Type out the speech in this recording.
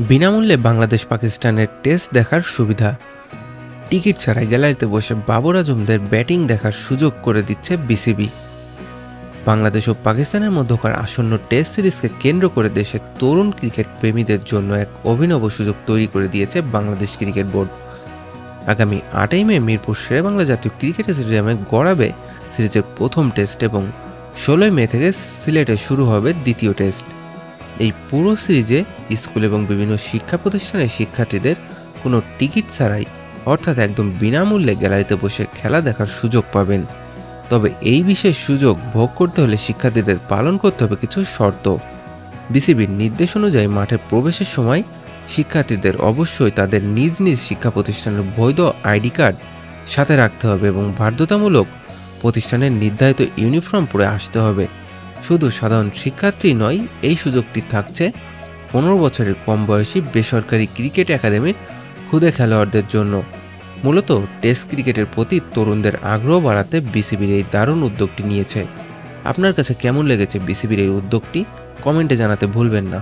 বিনামূল্যে বাংলাদেশ পাকিস্তানের টেস্ট দেখার সুবিধা। টিকিট ছাড়াই গ্যালারিতে বসে বাবর আজমদের ব্যাটিং দেখার সুযোগ করে দিচ্ছে বিসিবি। বাংলাদেশ ও পাকিস্তানের মধ্যকার আসন্ন টেস্ট সিরিজকে কেন্দ্র করে দেশের তরুণ ক্রিকেট প্রেমীদের জন্য এক অভিনব সুযোগ তৈরি করে দিয়েছে বাংলাদেশ ক্রিকেট বোর্ড। আগামী ৮ই মে মিরপুর শেরেবাংলা জাতীয় ক্রিকেট স্টেডিয়ামে গড়াবে সিরিজের প্রথম টেস্ট এবং ১৬ই মে থেকে সিলেটে শুরু হবে দ্বিতীয় টেস্ট। এই পুরো সিরিজে স্কুল এবং বিভিন্ন শিক্ষা প্রতিষ্ঠানের শিক্ষার্থীদের কোনো টিকিট ছাড়াই, অর্থাৎ একদম বিনামূল্যে গ্যালারিতে বসে খেলা দেখার সুযোগ পাবেন। তবে এই বিশেষ সুযোগ ভোগ করতে হলে শিক্ষার্থীদের পালন করতে হবে কিছু শর্ত। বিসিবির নির্দেশ অনুযায়ী মাঠে প্রবেশের সময় শিক্ষার্থীদের অবশ্যই তাদের নিজ নিজ শিক্ষা প্রতিষ্ঠানের বৈধ আইডি কার্ড সাথে রাখতে হবে এবং বাধ্যতামূলক প্রতিষ্ঠানের নির্ধারিত ইউনিফর্ম পরে আসতে হবে। শুধু সাধারণ শিক্ষার্থী নয়, এই সুযোগটি থাকছে ১৫ বছরের কম বয়সী বেসরকারি ক্রিকেট একাডেমির খুদে খেলোয়াড়দের জন্য। মূলত টেস্ট ক্রিকেটের প্রতি তরুণদের আগ্রহ বাড়াতে বিসিবির এই দারুণ উদ্যোগটি নিয়েছে। আপনার কাছে কেমন লেগেছে বিসিবির এই উদ্যোগটি? কমেন্টে জানাতে ভুলবেন না।